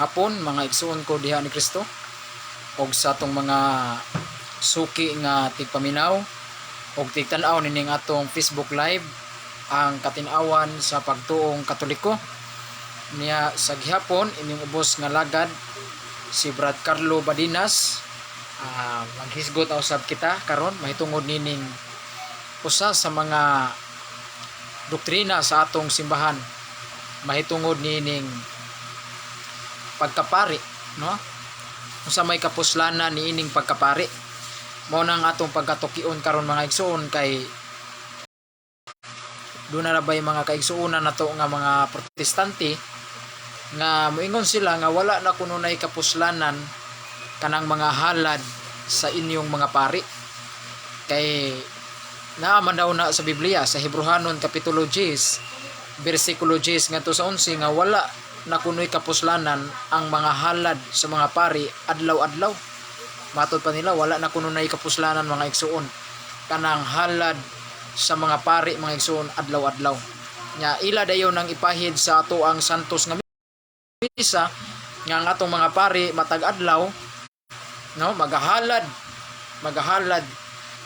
hapon mga igsuon ko diha ni Kristo og sa atong mga suki nga tigpaminaw og tigtan-aw nining atong Facebook live ang katinawan sa pagtuong Katoliko niya sa gihapon ining ubos nga lagad si Brad Carlo Badinas. Maghisgot usab kita karon mahitungod nining usa sa mga doktrina sa atong simbahan, mahitungod nining pagkapari, no? Unsa may kapuslanan niining pagkapari. Mao nang atong pagkatukion karon mga igsoon, kay doon na bay mga kaigsuonan nato nga mga protestante nga moingon sila nga wala na kuno nay kapuslanan kanang mga halad sa inyong mga pari, kay naaman daw na sa Biblia sa Hebrehanon kapitulo 10 bersikulo 10 ngadto sa 11 nga wala na kunoy kapuslanan ang mga halad sa mga pari adlaw-adlaw. Matod pa nila wala na kuno nay kapuslanan mga igsuon kanang halad sa mga pari mga igsuon adlaw-adlaw. Nya ila dayon nang ipahid sa ato ang santos nga misa nga ang atong mga pari matag adlaw, no, magahalad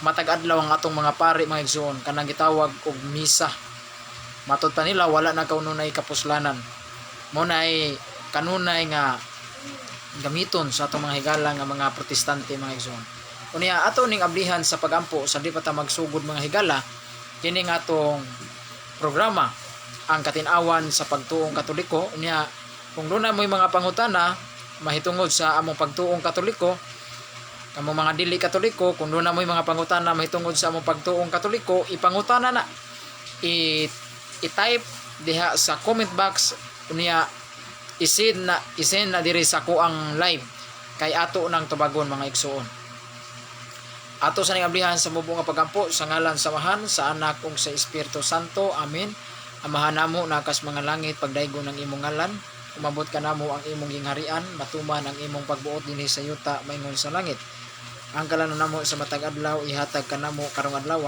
matag adlaw ang atong mga pari mga igsuon kanang gitawag og misa. Matod pa nila wala na kanunay kapuslanan. Mo nay kanunay nga gamiton sa atong mga higala nga mga protestante mga igsoon. Unya ato ning ablihan sa pagampo sa di pa ta magsugod mga higala kini nga atong programa ang katinawan sa pagtuong Katoliko. Unya kung doon na mo'y mga pangutana mahitungod sa among pagtuong Katoliko, among mga dili Katoliko, kung doon na mo'y mga pangutana mahitungod sa among pagtuong Katoliko, ipangutana na, i-type diha sa comment box. Unya isend na diri sa ko ang live kay ato nang tubagon mga igsuon. Ato sa ning ablihan sa mubo nga pagampo sa ngalan samahan sa Anak ug sa Espiritu Santo. Amen. Amahan namo nakas mga langit pagdaygon ng imong ngalan, umabot ka namo ang imong gingharian, matuman ang imong pagbuot dinhi sa yuta maingon sa langit. Ang kalanon namo sa matag adlaw ihatag kanamo karong adlaw,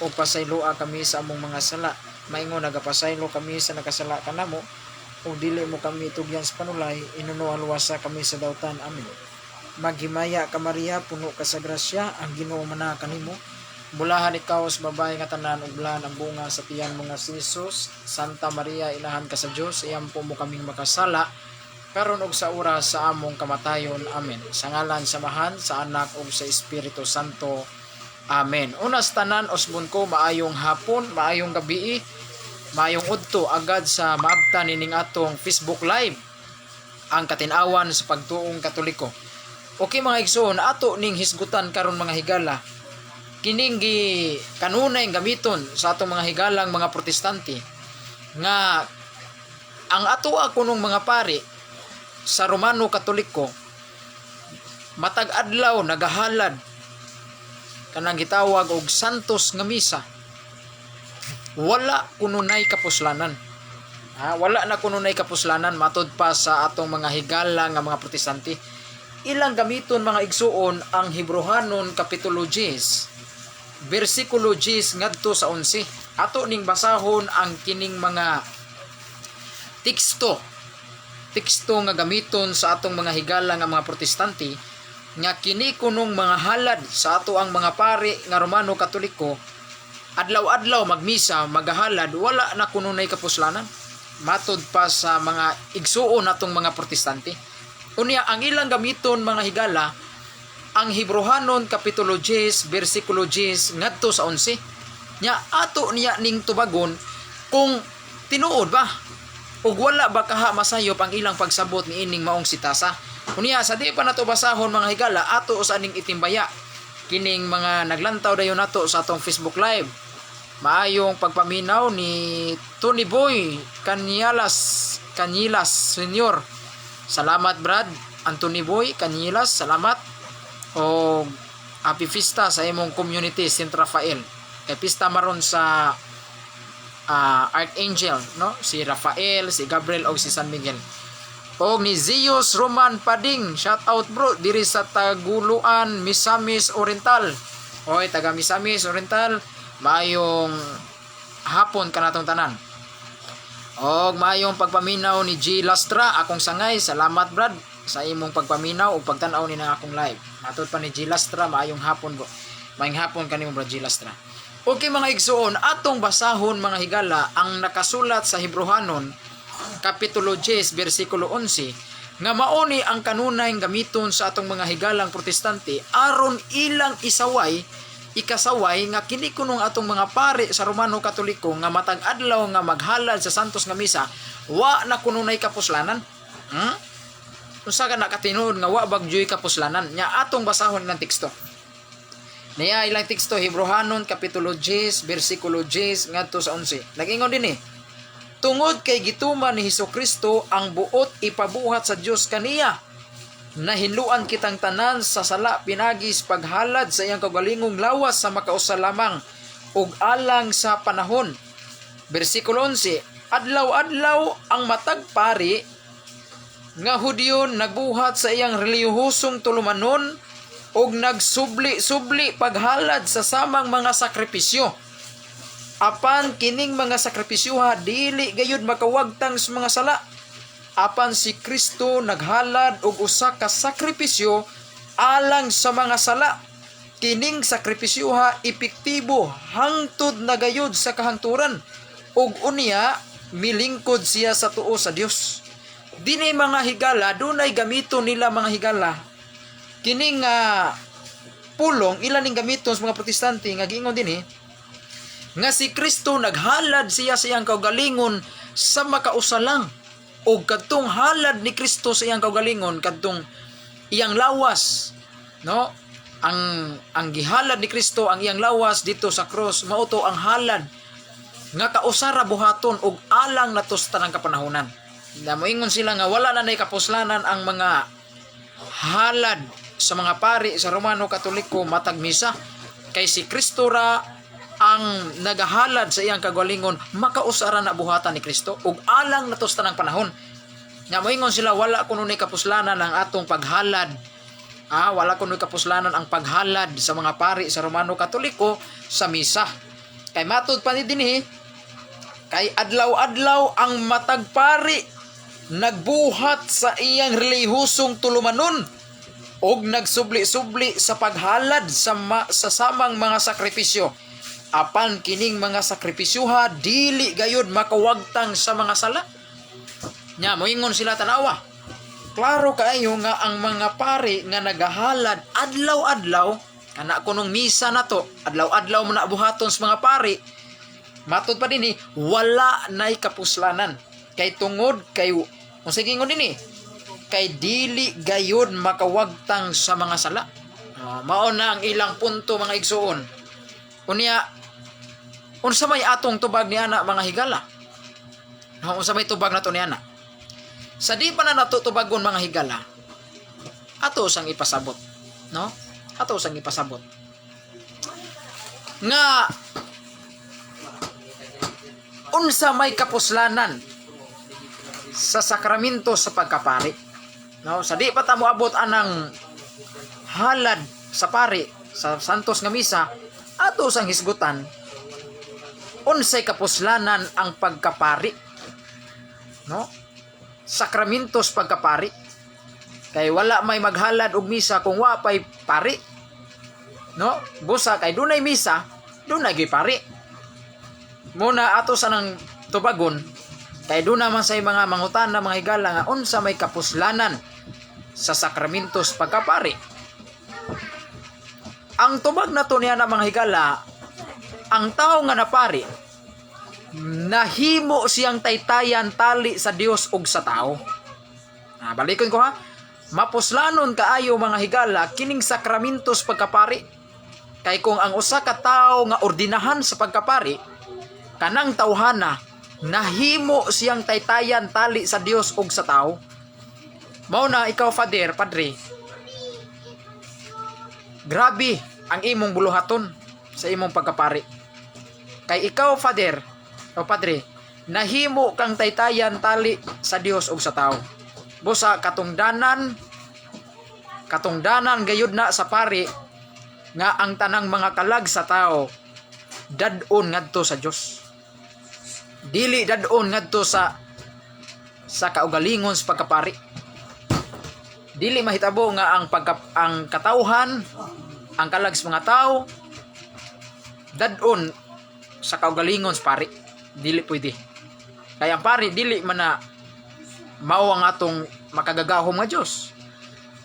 ug pasayloa kami sa among mga sala, maingon nagapasaylo kami sa nakasala kanamo, ug dili mo kami tugyan sa panulay, inuno alwasa kami sa dawtan. Amen. Maghimaya ka Maria, puno ka sa grasya, ang Ginoo mana kanimo. Bulahan ikaw sa babae nga tanan, ug bulahan ang bunga sa tiyan mo nga si Jesus. Santa Maria, inahan ka sa Dios, iyampo mo kaming makasala karon ug sa oras sa among kamatayon. Amen. Sa ngalan samahan sa Anak ug sa Espiritu Santo. Amen. Unas tanan usbon ko maayong hapon, maayong gabi, maayong udto agad sa maabtan nining atong Facebook live ang katinawan sa pagtuong Katoliko. Okay mga igsoon, ato ning hisgutan karon mga higala kining kanunay gamiton sa atong mga higalang mga protestante nga ang ato kunong mga pari sa Romano Katoliko matag adlaw nagahalad kanang gitawag og santos nga misa. Wala kununay kapuslanan. Wala na kununay kapuslanan matod pa sa atong mga higala nga mga protestante. Ilang gamiton mga igsuon ang Hebrehanon kapitulo 10 bersikulo 10 ngadto sa 11. Ato ning basahon ang kining mga teksto nga gamiton sa atong mga higala nga mga protestante nga kini kunong mga halad sa ato ang mga pari nga Romano Katoliko adlaw-adlaw magmisa magahalad, wala na kununay kapuslanan matod pa sa mga igsuon natong mga protestante. Unya ang ilang gamiton mga higala ang Hebrehanon kapitulo 10 bersikulo 10 ngadto sa 11. Nya ato niya ning tubagon kung tinuod ba ug wala ba kaha masayop ang ilang pagsabot ni ining maong sitasa. Unya sa di pa nato basahon mga higala, ato sa ning itimbaya kining mga naglantaw dayon nato sa atong Facebook live. Maayong pagpaminaw ni Tony Boy Canyilas Senior. Salamat Brad Anthony Boy Canyilas, salamat. O happy Fiesta sa imong community Saint Rafael. Kay pista maron sa Archangel, no? Si Rafael, si Gabriel o si San Miguel. O ni Zeus Roman Pading, shout out bro diri sa Taguluan, Misamis Oriental. Oy, taga Misamis Oriental, maayong hapon kanatong tanan. Og maayong pagpaminaw ni G Lastra akong sangay. Salamat brad sa imong pagpaminaw ug pagtan-aw ni na akong live. Matod pa ni G Lastra, maayong hapon bro. Maayong hapon kanimo brad G Lastra. Okay mga igsoon, atong basahon mga higala ang nakasulat sa Hebrehanon kapitulo 10 bersikulo 11 nga mauni ang kanunay gamiton sa atong mga higalang protestante aron ilang ikasaway nga kini kunong atong mga pari sa Romano Katoliko nga matag adlaw nga maghalad sa santos nga misa wa na kununay kapuslanan. Unsa ka nakatinuod nga wa bagyoy kapuslanan? Nya atong basahon ng teksto. Niya ilang teksto Hebrehanon kapitulo 10 bersikulo 10 ngadto sa 11. Nag-ingon din tungod kay gituman ni Hesukristo ang buot ipabuhat sa Dios kaniya nahinluan kitang tanan sa sala pinagis paghalad sa iyang kaugalingong lawas sa makausa lamang ug alang sa panahon. Bersikulo 11, adlaw-adlaw ang matag pari nga Hudyo nagbuhat sa iyang relihiyosong tulumanon ug nagsubli-subli paghalad sa samang mga sakripisyo. Apan kining mga sakripisyoha dili gayud makawagtang sa mga sala. Apan si Kristo naghalad og usa ka sakripisyo alang sa mga sala. Kining sakripisyoha epektibo hangtod na gayud sa kahangturan ug unya milingkod siya sa tuo sa Dios. Dinay mga higala dunay gamito nila mga higala. Kining pulong ilan ning gamiton sa mga protestante nga giingon dinhi nga si Kristo naghalad siya sa iyang kaugalingon sa makausa lang. O kadtong halad ni Kristo sa iyang kaugalingon kadtong iyang lawas, no? Ang gihalad ni Kristo ang iyang lawas dito sa cross mao to ang halad nga kausara buhaton og alang natos tanang kapanahonan. Moingon sila nga wala na nay kapuslanan ang mga halad sa mga pari sa Romano Katoliko matag misa kay si Kristo ra ang nagahalad sa iyang kagalingon makausara na buhatan ni Kristo ug alang natos tanang panahon. Nga moingon sila wala kuno ni kapuslanan ang atong paghalad. Wala kuno kapuslanan ang paghalad sa mga pari sa Romano Katoliko sa misa. Kay matud pa ni dinhi kay adlaw-adlaw ang matag pari nagbuhat sa iyang relihiyosong tulumanon ug nagsubli-subli sa paghalad sa samang mga sakripisyo. Apan kining mga sakripisyoha dili gayud makawagtang sa mga sala. Nya moingon sila tanawa. Klaro kaayo nga ang mga pari nga nagahalad adlaw-adlaw kana kunong misa nato, adlaw-adlaw mo na buhaton sa mga pari. Matud pa dinhi wala nay kapuslanan. Kay tungod kay unsa gingon dinhi? Kay dili gayud makawagtang sa mga sala. Mao na ang ilang punto mga igsuon. Unya unsa may atong tubag niana mga higala? Unsa may tubag nato niana? Sa di pa na natutubagon mga higala, ato sang ipasabot, no? Ato sang ipasabot. Nga unsa may kapuslanan sa sakramento sa pagkapari. No, sa di pa ta moabot anang halad sa pari sa santos nga misa, ato sang hisgutan unsay kapuslanan ang pagkapari, no? Sakramentos pagkapari. Kay wala may maghalad og misa kung wa pay pari, no? Busa kay dunay misa, dunay gyud pari. Muna ato sa nang tubagon kay duna man say mga mangutana mga higala nga unsa may kapuslanan sa sakramentos pagkapari. Ang tubag nato niya na mga higala, ang tao nga napari nahimo siyang taytayan tali sa Dios ug sa tao. Balikon ko ha. Mapuslanon kaayo mga higala kining sakramentos pagkapari. Kay kung ang usa ka tawo nga ordinahan sa pagkapari, kanang tawhana nahimo siyang taytayan tali sa Dios ug sa tao. Mao na ikaw padre, grabe ang imong buluhaton sa imong pagkapari. Kay ikaw padre, nahimo kang taytayan tali sa Dios ug sa tao. Busa katungdanan gayud na sa pari nga ang tanang mga kalag sa tao dadon ngadto sa Dios. dili dadon ngadto sa kaugalingon sa pagkapari. Dili mahitabo nga ang katawhan, ang kalag sa mga tao dadon sa kaugalingon sa pari. Dili pwede. Kaya ang pari dili man na mao ang atong makagagahom nga Dios.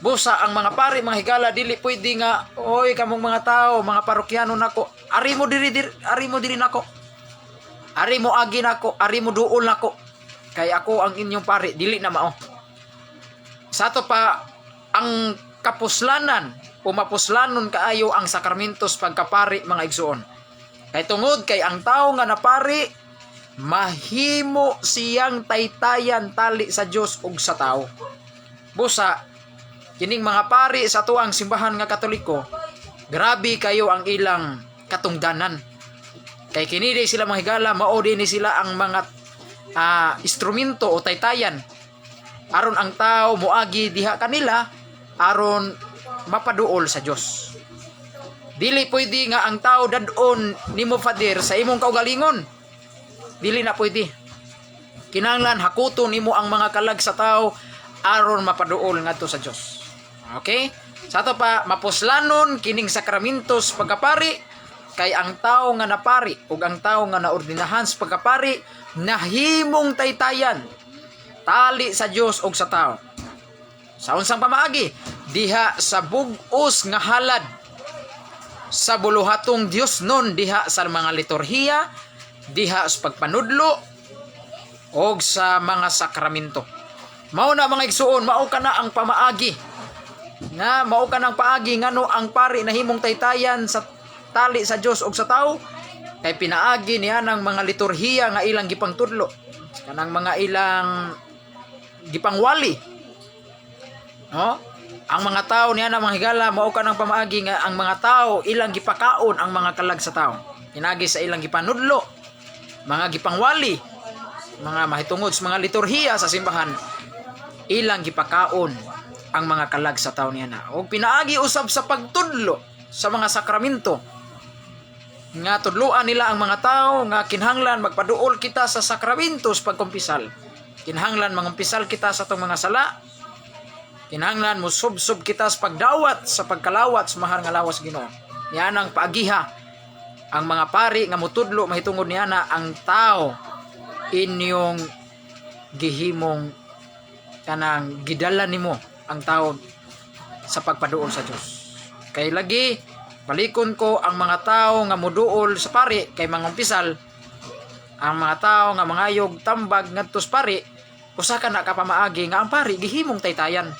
Busa ang mga pari, mga higala, dili pwede nga, oy kamong mga tao, mga parokyano nako, ari mo diri nako. Ari mo agi nako, ari mo duol nako. Kay ako ang inyong pari, dili na mao. Sa to pa ang kapuslanan o mapuslanon kaayo ang sakramentos pagkapari, mga igsuon. Kay tungod kay ang tao nga napari, mahimo siyang taytayan tali sa Dios ug sa tao. Busa kining mga pari sa tuang simbahan nga Katoliko, grabe kayo ang ilang katungdanan. Kay kini di sila mga higala, mao din ni sila ang mga instrumento o taytayan aron ang tao moagi diha kanila aron mapaduol sa Dios. Dili pwede nga ang tao dadon nimo Father sa imong kaugalingon. Dili na pwede. Kinahanglan hakuton nimo ang mga kalag sa tao aron mapaduol ngadto sa Dios. Okay? Sa ato pa, mapuslanon kining sakramentos pagkapari, kay ang tao nga napari ug ang tao nga naordinahan sa pagkapari nahimong taytayan tali sa Dios ug sa tao. Sa unsang pamaagi, diha sa bug-os nga halad sa buluhatong Dios non, diha sa mga liturhiya, diha sa pagpanudlo ug sa mga sakramento. Mao na mga igsuon, mao kana ang pamaagi nga mao kanang paagi ngano ang pari nahimong taytayan sa tali sa Dios ug sa tao, kay pinaagi niya ng mga liturhiya nga ilang gipangtudlo, kanang mga ilang gipangwali, no? Ang mga tao niya na mga higala, mao kanang pamaagi nga ang mga tao ilang gipakaon ang mga kalag sa tao, pinagi sa ilang gipanudlo, mga gipangwali, mga mahitungod sa mga liturhiya sa simbahan, ilang gipakaon ang mga kalag sa tao niya na. O pinaagi usab sa pagtudlo sa mga sakramento. Nga tudloan nila ang mga tao nga kinhanglan magpaduol kita sa sakramentos pagkumpisal. Kinhanglan mangumpisal kita sa itong mga sala. Kinhanglan mo sub-sub kita sa pagdawat, sa pagkalawat sa mahal nga lawas Ginoo. Yan ang paagiha. Ang mga pari nga mutudlo mahitungod niya na ang tao inyong gihimong kanang gidala nimo ang tao sa pagpaduol sa Dios. Kay lagi balikon ko ang mga tao nga muduol sa pari kay mangumpisal, ang mga tao nga mangayog tambag ngadto sa pari, usa ka na kapamaagi nga ang pari gihimong taytayan.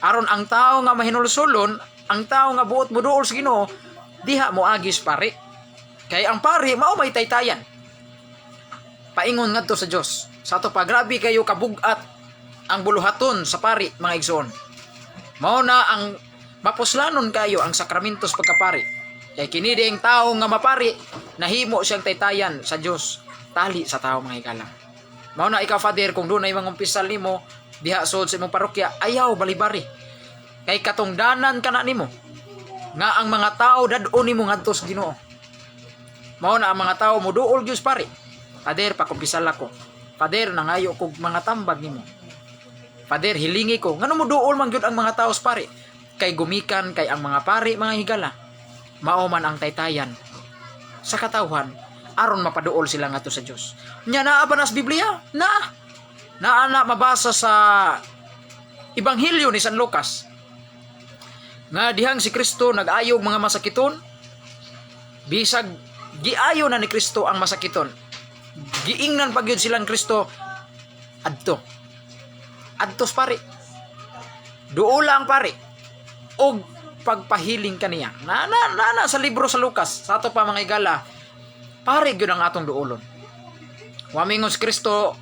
Aron ang tao nga mahinulsulon, ang tao nga buot muduol sa Ginoo, diha moagi sa pari. Kay ang pari mao may taytayan. Paingon ngadto sa Dios. Sa ato pa, grabe kayo kabugat ang buluhaton sa pari, mga igsoon. Mao na ang mapuslanon kayo ang sakramentos pagkapari. Kay kini ding tao nga mapari, nahimo siyang taytayan sa Dios tali sa tao, mga higala. Mao na ikaw Father, kung dunay mangumpisal nimo diha sud sa imong parokya, ayaw balibari. Kay katungdanan kana nimo nga ang mga tao dadon nimo ngadto sa Ginoo. Mao na ang mga tao moduol Dios pari. Father, pakumpisal ako. Father, nangayo kog mga tambag nimo. Father, hilingi ko, ngano mo duol man gyud ang mga tao sa pari? Kay gumikan kay ang mga pari, mga higala, mao man ang taytayan sa katawhan aron mapaduol sila ngadto sa Dios. Nya naa ba nas Biblia? Naa mabasa sa Ebanghelyo ni San Lucas nga dihang si Kristo nag-ayog mga masakiton, bisag giayo na ni Kristo ang masakiton, giingnan pa gyud silang Kristo adto sa pari, duula ang pari og pagpahiling kaniya. Na sa libro sa Lucas, sa ato pa mga higala, pari gyud ang atong duolon. Wa mingon si Kristo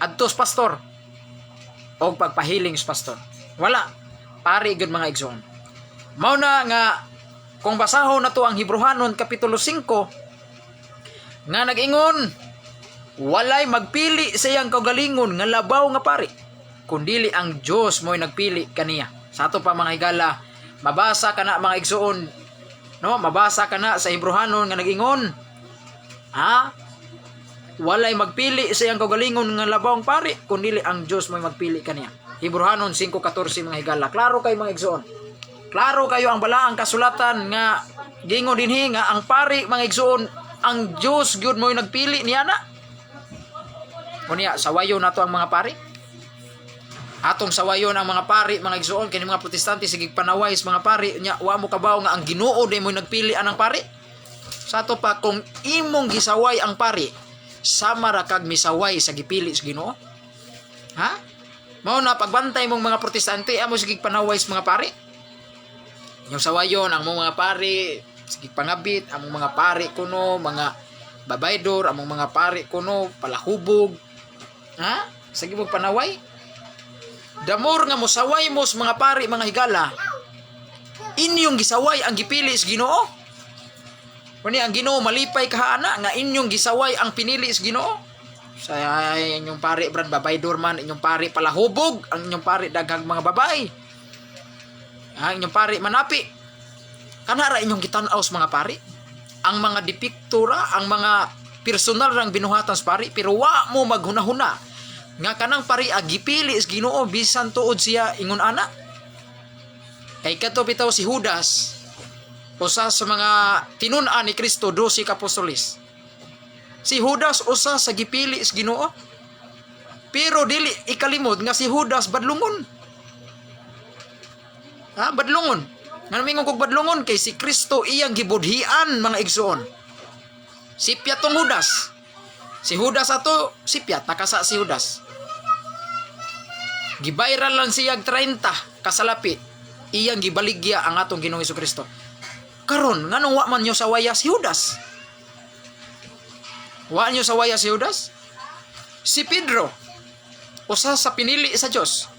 adto sa pastor og pagpahiling sa pastor. Wala, pari gyud mga igsoon. Mao na nga kung basahon nato ang Hebrehanon kapitulo 5 nga nag-ingon, walay magpili sa iyang kaugalingon nga labaw nga pari, kundili ang Dios mo'y nagpili kaniya. Sa ato pa mga higala, mabasa ka na mga igsuon, no? Mabasa ka na sa Hebrehanon nga nag-ingon, walay magpili sa iyang kaugalingon nga labawng pari kundi ang Dios mo'y magpili kaniya. Hebrehanon 5:14 mga higala. Klaro kay mga igsoon. Klaro kayo ang balaang kasulatan nga gingon dinhi nga ang pari mga igsoon ang Dios gyud mo'y nagpili niya na. Kunya sawayon nato ang mga pari. Atong sawayon ang mga pari mga igsoon kini mga protestante sige panaway sa mga pari nya wa mo kabaw nga ang Ginoo di mo'y nagpili anang pari. Sa to pa kung imong gisaway ang pari sama ra kag misaway sa gipili sa Ginoo. Ha? Mao na pagbantay mong mga protestante amo sige panaway sa mga pari. Yung sawayon ang mga pari sige pangabit ang mga pari kuno mga babaydor ang mga pari kuno palahubog. Ha? Sige mo panaway. Damor nga mosaway mo sa mga pari mga higala. Inyong gisaway ang gipili sa Ginoo. Kuni ang Ginoo malipay kahaana nga inyong gisaway ang pinili sa Ginoo. Sa inyong pari brad babaydor man, inyong pari palahubog, ang inyong pari daghang mga babae. Ang inyong pari manapi. Kanara inyong gitan-aw sa mga pari. Ang mga depiktura, ang mga personal rang binuhatan sa pari pero wa mo maghunahuna nga kanang pari agipili sa Ginoo bisan tuod siya ingon ana. Kay kadto bitaw si Judas usa sa mga tinun-an ni Kristo 12 ka apostoles. Si Judas usa sa gipili sa Ginoo. Pero dili ikalimod nga si Judas badlungon. Ha, badlungon. Nga mingon kog badlungon kay si Kristo iyang gibudhian mga igsoon. Sipyat tong Judas. Si Judas ato sipyat nakasa si Judas. Gibayran lang siya 30 kasalapi. Iyang gibaligya ang atong Ginoong Hesukristo. Karon nganong wa man nyo sawaya si Judas? Wa nyo sawaya si Judas? Si Pedro usa sa pinili sa Dios.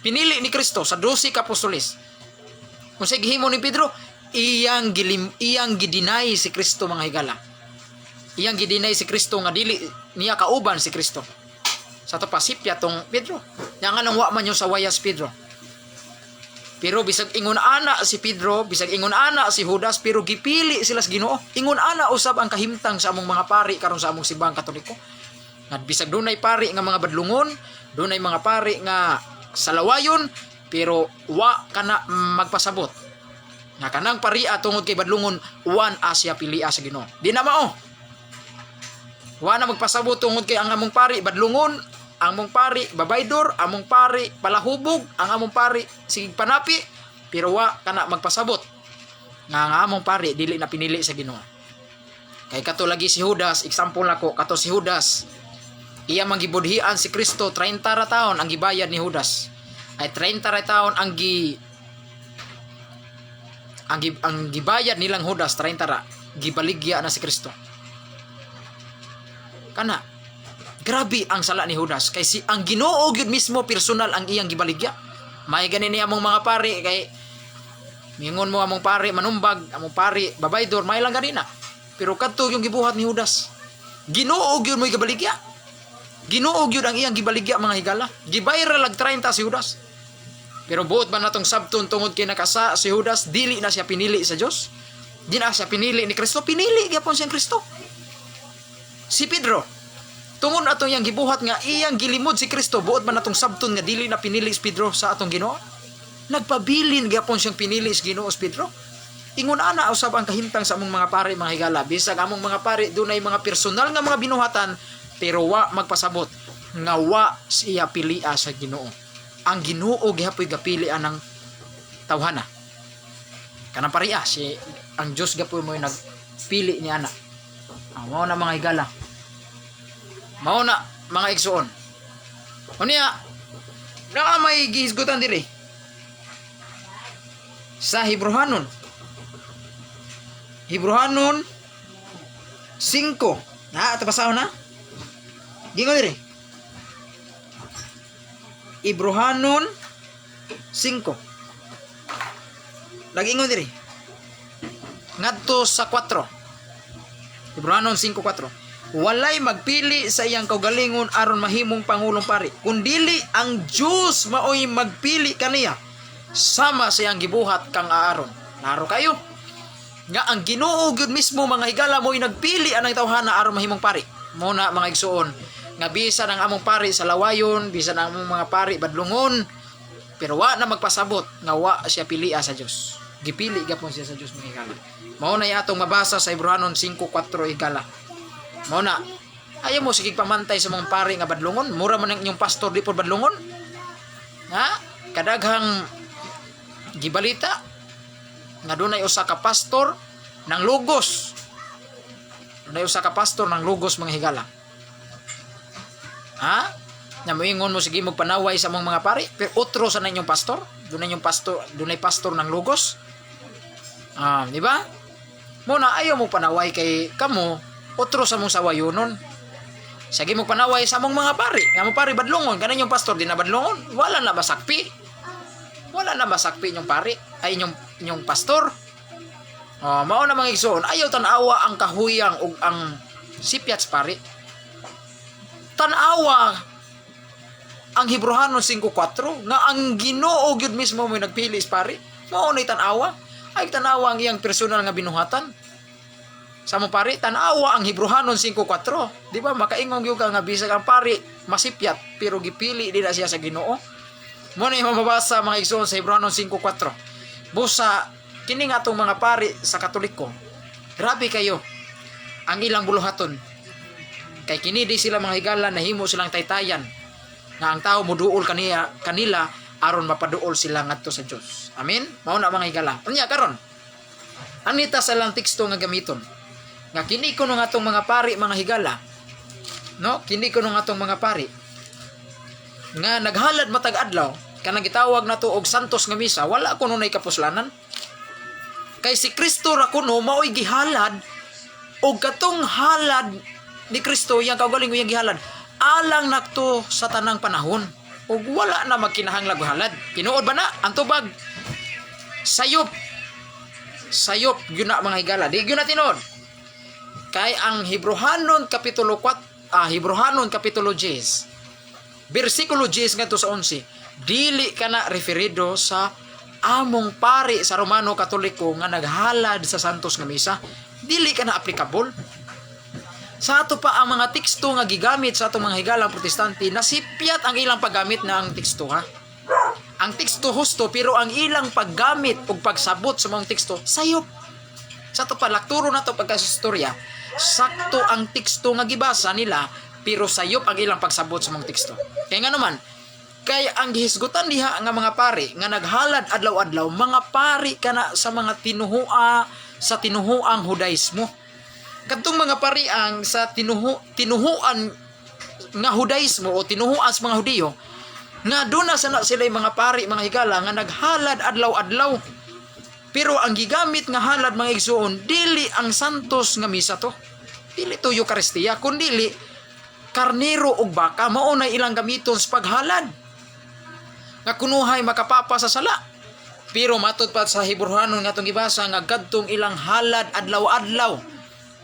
Pinili ni Kristo sa 12 ka apostoles. Kung sa gihimo ni Pedro, iyang gidinay si Kristo mga higala. Iyang gidinay si Kristo nga dili niya kauban si Kristo. Sa to pasipya tong Pedro. Nya nganong wa man nyo sawaya si Pedro? Pero bisag ingon ana si Pedro, bisag ingon ana si Judas, pero gipili sila sa Ginoo. Ingon ana usab ang kahimtang sa among mga pari karon sa among simbahang Katoliko. Nga bisag dunay pari nga mga badlungon, dunay mga pari nga salawayon, pero wa kana magpasabot. Nga kanang paria tungod kay badlungon, wan asya pilia sa Ginoo. Di na mao. Wa na magpasabot tungod kay ang among pari badlungon, ang among pari babaydor, among pari palahubog, ang among pari sige panapi, pero wa kana magpasabot nga ang among pari dili na pinili sa Ginoo. Kay kato lagi si Judas, example nako, kato si Judas. Iya manggibudhian si Kristo 30 ra taon ang gibayad ni Judas. Ay 30 ra taon ang gibayad nilang Judas 30 ra. Gibaligya na si Kristo. Kana grabe ang sala ni Judas kay si ang Ginoo gyud mismo personal ang iyang gibaligya. May ganin ni among mga pari kay mingon mo among pari manumbag, among pari babaydor may lang ganina. Pero kadto yung gibuhat ni Judas. Ginoo gyud mo gibaligya. Ginoo gyud ang iyang gibaligya mga higala. Gibayra lag 30 si Judas. Pero buot ba natong sabton tungod kay nakasa si Judas dili na siya pinili sa Dios? Di na siya pinili ni Kristo, pinili gyapon siyang Kristo. Si Pedro tungod atong iyang gibuhat nga iyang gilimod si Kristo buot man atong sabton nga dili na pinili si Pedro sa atong Ginoo. Nagpabilin gyapon siyang pinili si Ginoo si Pedro. Ingon ana usab ang kahimtang sa among mga pari mga higala. Bisag among mga pari dunay mga personal nga mga binuhatan pero wa magpasabot nga wa siya pilia sa Ginoo. Ang Ginoo gihapoy gapili anang tawhana. Kanang paria si ang Dios gapoy mo nagpili ni ana. Mao na mga higala. Mao na mga igsoon. Unya na may gihisgutan diri sa Hebrehanon 5 na ato pasahon na gingon diri Hebrehanon 5 lagi ingon diri ngadto sa 4 Hebrehanon 5:4 walay magpili sa iyang kaugalingon aron mahimong pangulong pari kundili ang Dios maoy magpili kaniya sama sa iyang gibuhat kang Aaron. Naro kayo nga ang Ginoo gyud mismo mga higala mo'y nagpili anang tawhana aron mahimong pari. muna mga igsuon nga bisan ang among pari sa lawayon, bisan ang among mga pari badlungon, pero wa na magpasabot nga wa siya pilia sa Dios. Gipili gapon siya sa Dios mga higala. Mao na atong mabasa sa Hebreanon 5:4 higala. Mao na ayaw mo sige pamantay sa mga pari nga badlungon, mura man ang inyong pastor di pod badlungon. Ha? Kadaghang gibalita nga dunay usa ka pastor ng lugos. Dunay usa ka pastor ng lugos mga higala. Ha? Na moingon mo sige magpanaway sa mga pari, pero utro sa inyong pastor, dunay pastor ng lugos. Di ba? Muna ayaw mo panaway kay kamo, utro sa mong sawayonon. Sige mo panaway sa mong mga pari, nga mo pari badlungon, kanan yung pastor di na badlungon, wala na masakpi. Wala na masakpi inyong pari, ay inyong pastor. Mao na mga igsoon, ayaw tanawa ang kahuyang ug ang sipyats pari. Tanawa ang Hebreanon 5:4 nga ang Ginoo gyud mismo may nagpili pari. Mao na tanawa, ay tanawa ang iyang personal nga binuhatan. Sa mo pari, tanawa ang Hebreanon 5:4. Di ba makaingong gyud nga bisag ang pari masipyat pero gipili din na siya sa Ginoo. Mo na mababasa mga igsoon sa Hebreanon 5:4. Busa kini nga atong mga pari sa Katoliko. Grabe kayo ang ilang buluhaton. Kay kini di sila mga higala nahimo silang taytayan nga ang tao moduol kanila aron mapaduol sila ngadto sa Dios. Amen. Mao na mga higala. Unya karon. Anita sa lang teksto nga gamiton. Nga kini kuno nga atong mga pari mga higala. No? Kini kuno nga atong mga pari nga naghalad matag adlaw kanang gitawag nato og santos nga misa, wala kuno nay kapuslanan. Kay si Kristo ra kuno maoy gihalad og katong halad ni Kristo yang kaugaling yang gihalad alang nakto sa tanang panahon ug wala na magkinahanglag halad. Tinuod ba na ang tubag? Sayop gyud na mga higala. Di gyud na tinuod. Kay ang Hebreanon kapitulo 4, Hebreanon kapitulo 10 versikulo 10 ngadto sa 11, dili kana referido sa among pari sa Romano Katoliko nga naghalad sa santos nga misa. Dili kana applicable. Sa ato pa ang mga teksto nga gigamit sa atong mga higalang protestante, nasipyat ang ilang paggamit na ang teksto ha. Ang teksto husto pero ang ilang paggamit ug pagsabot sa mga teksto sayop. Sa ato pa lakturo nato pagkasistorya, sakto ang teksto nga gibasa nila pero sayop ang ilang pagsabot sa mga teksto. Kaya nga naman, kay ang gihisgutan diha nga mga pari nga naghalad adlaw-adlaw, mga pari kana sa mga tinuhuang Hudaismo. Kadtong mga pari ang sa tinuhuan nga Hudaismo o tinuhuan sa mga Hudiyo, nga doon na sana sila mga pari mga higala nga naghalad adlaw-adlaw. Pero ang gigamit nga halad mga igsoon, dili ang santos nga misa to. Dili to Eucharistia, kundi karnero ug baka. Mao na ilang gamiton sa paghalad. Nga kunuhay makapapa sa sala. Pero matud pa sa Hebreanon nga itong gibasa nga kadtong ilang halad adlaw-adlaw,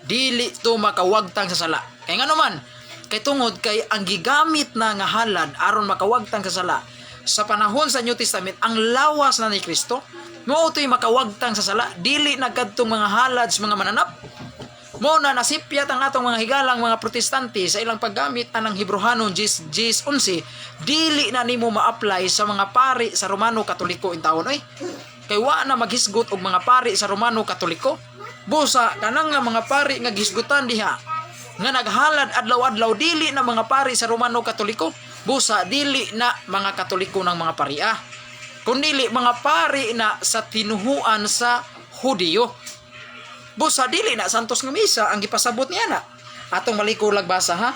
dili to makawagtang sa sala. Kaya nga naman, kay tungod kay ang gigamit na nga halad aron makawagtang sa sala sa panahon sa New Testament, ang lawas na ni Kristo, mao to'y makawagtang sa sala, dili na kadtong mga halad sa mga mananap. Mo na nasipyat ang atong mga higalang mga protestante sa ilang paggamit anang Hebreanon 10:11, dili na nimo ma-apply sa mga pari sa Romano Katoliko in taon oy. Kay wa na maghisgot og mga pari sa Romano Katoliko. Busa kanang nga mga pari nga gisgutan diha nga naghalad adlaw-adlaw, dili na mga pari sa Romano Katoliko. Busa dili na mga Katoliko ng mga paria, kundi mga pari na sa tinuhuan sa Hudiyo. Busa dili na santos nga misa ang gipasabot niya na. Atong maliko lagbasa ha.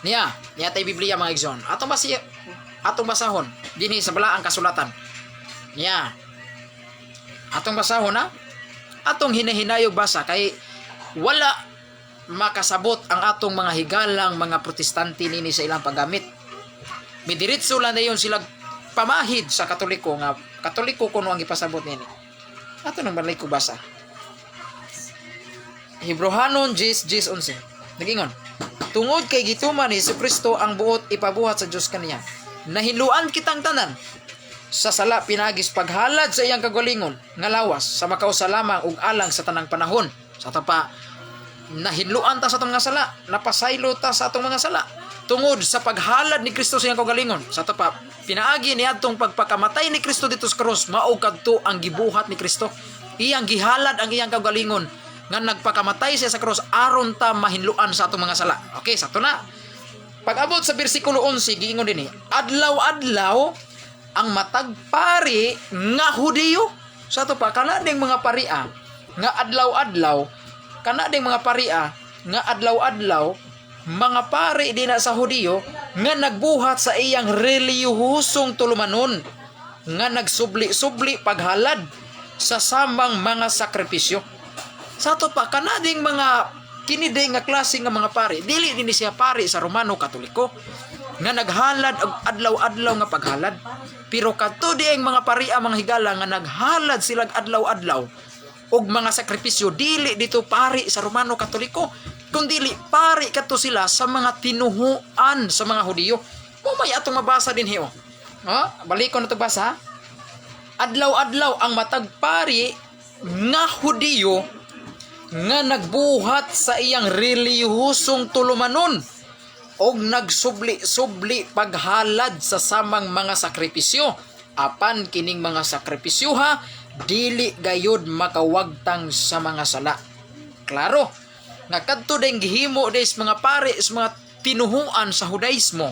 Niya tay Biblia mga igsoon. Atong basahon dinhi sa balaang kasulatan. Niya. Atong basahon ha. Atong hinahinayog basa kay wala makasabot ang atong mga higalang mga protestante nini sa ilang paggamit. Midiretso lang dayon sila pamahid sa Katoliko nga Katoliko kuno ang gipasabot nini. Ato nang maliko basa. Hebreanon 10:11. Nagingon, tungod kay gituman ni Jesucristo ang buot ipabuhat sa Dios kaniya. Nahiluan kitang tanan sa sala pinagis paghalad sa iyang kagalingon nga lawas sa makausa lamang ug alang sa tanang panahon. Sa tapa nahinluan ta sa atong mga sala, napasaylo ta sa atong mga sala tungod sa paghalad ni Kristo sa iyang kaugalingon. Sa to pa, pinaagi ni adtong pagpakamatay ni Kristo dito sa krus, mao kadto ang gibuhat ni Kristo. Iyang gihalad ang iyang kaugalingon nga nagpakamatay siya sa krus aron ta mahinluan sa atong mga sala. Okay, sa to na. Pag-abot sa bersikulo 11, giingon din adlaw-adlaw ang matag pari nga Hudiyo. Sa to pa, kana ding mga paria nga adlaw-adlaw, kana ding mga paria nga adlaw-adlaw, mga pari din na sa Hudiyo nga nagbuhat sa iyang relihiyosong tulumanon, nga nagsubli-subli paghalad sa samang mga sakripisyo. Sa to pa, kana ding mga kiniday nga klase nga mga pari, dili din siya pari sa Romano Katoliko nga naghalad og adlaw-adlaw nga paghalad. Pero kadto di ang mga paria mga higala nga naghalad sila adlaw-adlaw og mga sakripisyo, dili dito pari sa Romano Katoliko, kundi pari kadto sila sa mga tinuhuan sa mga Hudiyo. Mo may atong mabasa din hiyo. Balikon na to basa. Adlaw-adlaw ang matag pari nga Hudiyo nga nagbuhat sa iyang relihiyosong tulumanon og nagsubli-subli paghalad sa samang mga sakripisyo, apan kining mga sakripisyo ha dili gayud makawagtang sa mga sala. Klaro nga kadto ding gihimo des mga pari sa mga tinuhuan sa Judaismo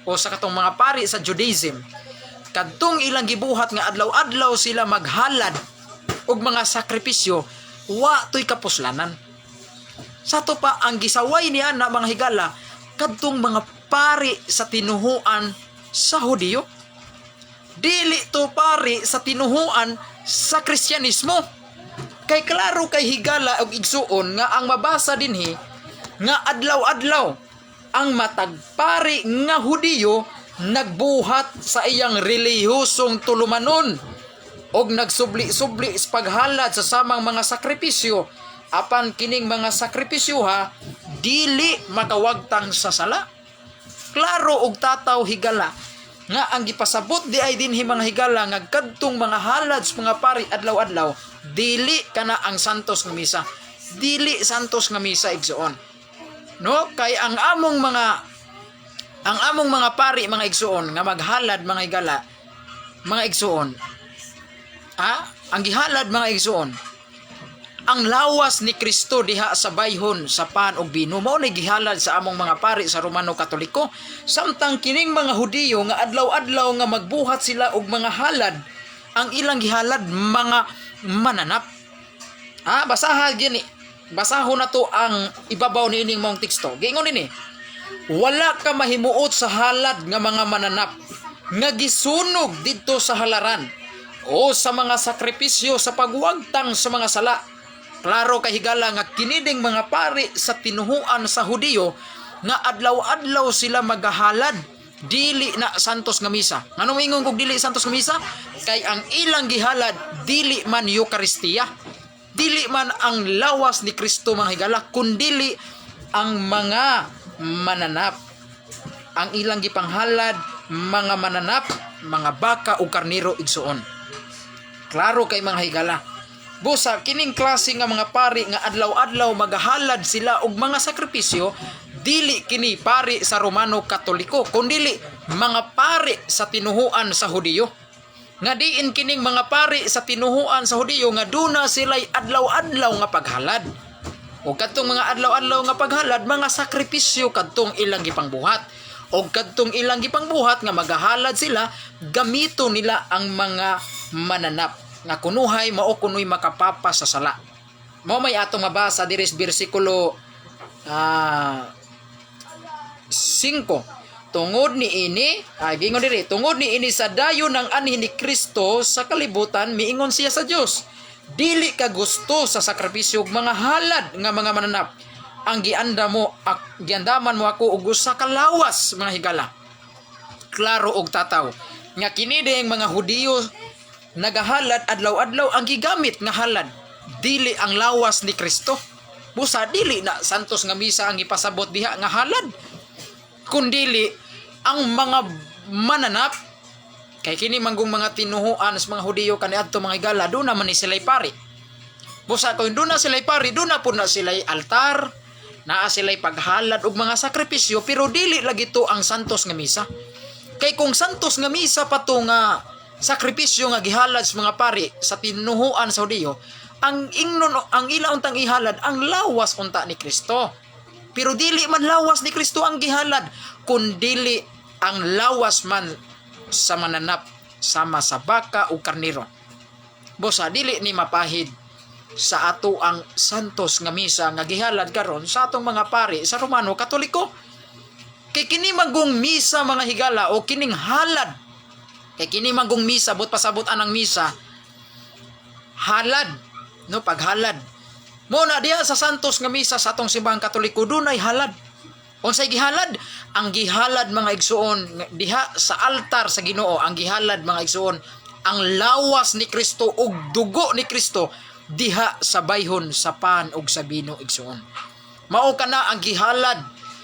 o sa katong mga pari sa Judaism, kadtong ilang gibuhat nga adlaw-adlaw sila maghalad og mga sakripisyo, wa to'y kapuslanan. Sa to pa, ang gisaway niya na mga higala kadtong mga pari sa tinuhuan sa Hudiyo, dili to pari sa tinuhuan sa Kristyanismo. Kay klaro kay higala og igsuon nga ang mabasa dinhi nga adlaw-adlaw ang matag pari nga Hudiyo nagbuhat sa iyang relihiyosong tulumanon og nagsubli-subli sa paghalad sa samang mga sakripisyo, apan kining mga sakripisyo ha dili makawagtang sa sala. Klaro og tataw higala nga ang gipasabot di ay dinhi mga higala nga kadtong mga halad sa mga pari adlaw-adlaw dili kana ang santos nga misa, dili santos nga misa igsuon. No, kay ang among mga pari mga igsuon nga maghalad mga higala, mga igsuon, ang gihalad mga igsuon, ang lawas ni Kristo diha sa bayhon sa pan og bino, mao na gihalad sa among mga pari sa Romano Katoliko. Samtang kining mga Hudiyo nga adlaw-adlaw nga magbuhat sila og mga halad, ang ilang gihalad mga mananap. Basahon na to ang ibabaw ni ining mong teksto. Giingon ini, wala ka mahimuot sa halad nga mga mananap nga gisunog didto sa halaran o sa mga sakripisyo sa pagwagtang sa mga sala. Klaro kay higala nga kiniding mga pari sa tinuhuan sa Hudiyo nga adlaw-adlaw sila magahalad, dili na santos nga misa. Ngano moingon kog dili santos nga misa? Kay ang ilang gihalad dili man Eucharistia, dili man ang lawas ni Kristo mga higala, kundili ang mga mananap. Ang ilang gipanghalad mga mananap, mga baka o karniro igsuon. Klaro kay mga higala. Busa kining klase nga mga pari nga adlaw-adlaw magahalad sila og mga sakripisyo, dili kini pari sa Romano Katoliko, kundili mga pari sa tinuhuan sa Hudiyo. Nga diin kining mga pari sa tinuhuan sa Hudiyo nga duna sila'y adlaw-adlaw nga paghalad. O kadtong mga adlaw-adlaw nga paghalad, mga sakripisyo kadtong ilang gipangbuhat. O kadtong ilang gipangbuhat nga magahalad sila, gamito nila ang mga mananap nga kunuhay mao kunoy makapapa sa sala. Mao may atong mabasa diri sa bersikulo 5. Tungod ni ini, gingon diri, tungod ni ini sa dayon ng anhi ni Kristo sa kalibutan, miingon siya sa Dios, dili ka gusto sa sakripisyo mga halad nga mga mananap. Ang giandaman mo ako og usa ka lawas mga higala. Klaro og tataw nga kini dayang mga Hudiyo nagahalad adlaw-adlaw ang gigamit nga halad, dili ang lawas ni Kristo. Busa dili na santos nga misa ang ipasabot diha nga halad, kundili ang mga mananap. Kay kini manggong mga tinuhuan sa mga Hudiyo kaniadto mga higala, do naman ni sila'y pari. Busa kung doon na sila'y pari, doon na po na sila'y altar, naa sila'y paghalad og mga sakripisyo, pero dili lagi to ang santos nga misa. Kay kung santos nga misa pa to nga sakripisyo nga gihalad sa mga pari sa tinuhuan sa Hudiyo, ang ila untang ihalad ang lawas unta ni Kristo. Pero dili man lawas ni Kristo ang gihalad, kundili ang lawas man sa mananap sama sa baka o karniro. Busa dili ni mapahid sa ato ang santos nga misa nga gihalad karon sa atong mga pari sa Romano Katoliko. Kay kini manggong misa mga higala o kining halad, kay kini manggong misa but pasabot anang misa halad, no, paghalad mo na diha sa santos nga misa sa atong simbahang Katoliko, dunay halad. Unsay gihalad? Ang gihalad mga igsuon diha sa altar sa Ginoo, ang gihalad mga igsuon ang lawas ni Kristo ug dugo ni Kristo diha sa bayhon sa pan ug sa bino igsuon. Mao kana ang gihalad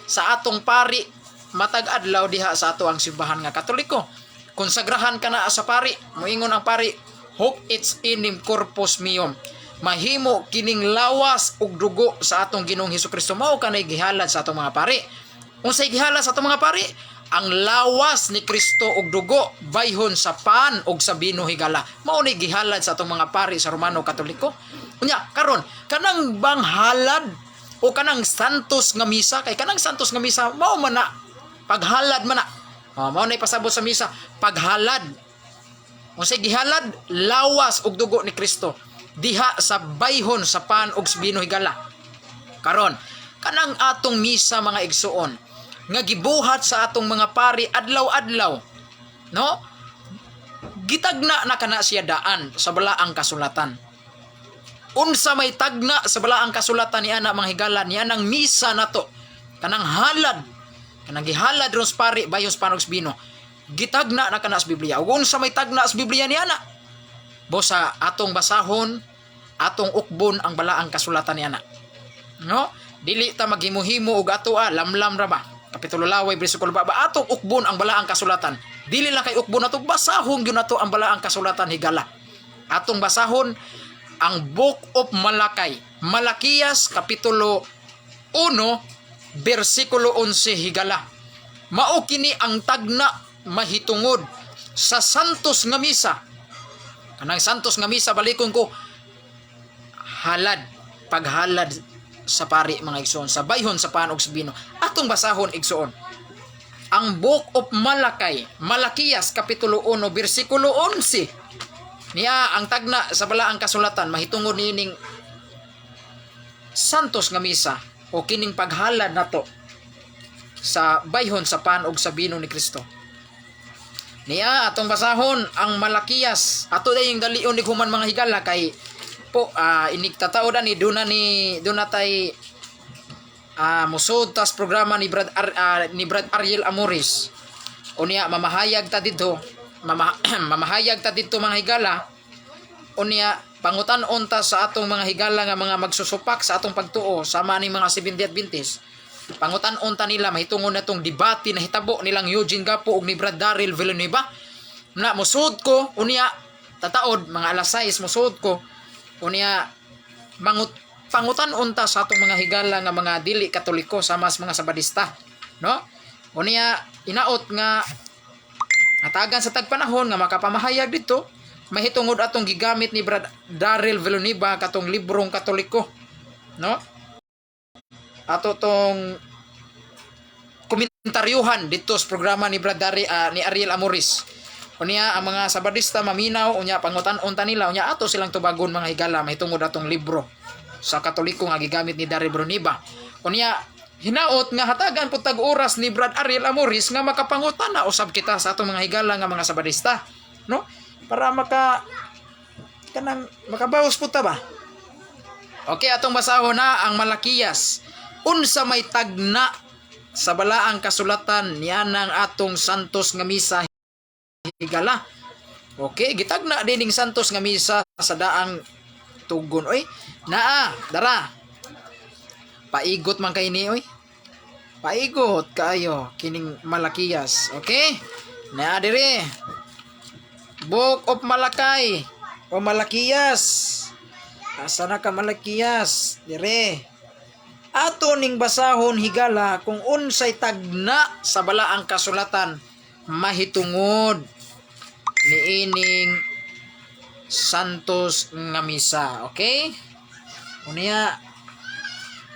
sa atong pari matag adlaw diha sa ato ang simbahan nga Katoliko. Konsagrahan kana sa pari, moingon ang pari, hoc its inim corpus meum. Mahimo kining lawas ug dugo sa atong Ginoong Hesukristo. Mao kanay gihalad sa atong mga pari. Unsay gihalad sa atong mga pari? Ang lawas ni Kristo ug dugo bayhon sa pan ug sa bino higala. Mao ni gihalad sa atong mga pari sa Romano Katoliko. Unya karon kanang bang halad o kanang santos nga misa, kay kanang santos nga misa mao man na paghalad man na. Mao na ipasabot sa misa paghalad. Unsay gihalad? Lawas ug dugo ni Kristo diha sa bayhon sa pan ug sa bino higala. Karon kanang atong misa mga igsuon nga gibuhat sa atong mga pari adlaw-adlaw, no, gitagna na kana siya daan sa balaang kasulatan. Unsa may tagna sa balaang kasulatan ni ana mga higala, ni anang misa nato kanang halad, kanang gihalad ron sa pari bayhon sa pan ug sa bino, gitagna na kana sa Biblia. Ug unsa may tagna sa Biblia ni ana? Bosa atong basahon, atong ukbon ang balaang kasulatan ni ana. No? Dili ta maghimuhimo og ato lamlam ra ba. Kapitulo laway bersikulo ba atong ukbon ang balaang kasulatan. Dili lang kay ukbon nato, basahon gyud nato ang balaang kasulatan higala. Atong basahon ang Book of Malakay, Malakias kapitulo 1 bersikulo 11 higala. Mao kini ang tagna mahitungod sa santos nga misa. Kanang santos nga misa, balikon ko, halad, paghalad sa pari mga igsoon, sa bayhon sa pan ug sa bino. Atong basahon igsoon ang Book of Malakay, Malakias kapitulo 1 bersikulo 11. Niya ang tagna sa balaang kasulatan mahitungod nining santos nga misa o kining paghalad nato sa bayhon sa pan ug sa bino ni Kristo. Niya atong basahon ang Malakias. Ato dayong dalion ni human mga higala kay po iniktatao ni duna tay musod tas programa ni Brad Ariel Amoris. Unya mamahayag ta didto, mamahayag ta didto mga higala. Unya pangutan-on ta sa atong mga higala nga mga magsusupak sa atong pagtuo sama ning mga Seventh-day Adventist. Pangutan-on ta nila mahitungod na tong debate na hitabo nilang Eugene Gapo ug ni Brad Darrell Villanueva. Na musud ko unya tataod mga alas 6 musud ko unya pangutan-on ta sa atong mga higala nga mga dili Katoliko sama sa mga Sabadista, no? Unya inaot nga atagan sa tagpanahon nga makapamahayag dito mahitungod atong gigamit ni Brad Darrell Villanueva katong librong Katoliko, no? Ato tong komentaryuhan dito sa programa ni Brad ni Ariel Amoris. Unya ang mga Sabadista maminaw unya pangutan-on ta nila unya ato silang tubagon mga higala mahitungod atong libro sa Katoliko nga gigamit ni Darrell Villanueva. Unya hinaot nga hatagan pud tag oras ni Brad Ariel Amoris nga makapangutana usab kita sa atong mga higala nga mga Sabadista, no? Para makabawas pud ta ba? Okay, atong basahon na ang Malakias. Unsa may tagna sa balaang kasulatan niya ng atong santos nga misa higala. Okay, gitagna dining santos nga misa sa daang tugon. Oy, naa, dara. Paigot man kay ni oy. Paigot kayo kining Malakias. Okay? Naa dire. Book of Malakay o Malakias Asa na ka Malakiyas? Dire. Ato ning basahon higala kung unsay tagna sa balaang kasulatan mahitungod niining Santos nga misa. Okay? Unya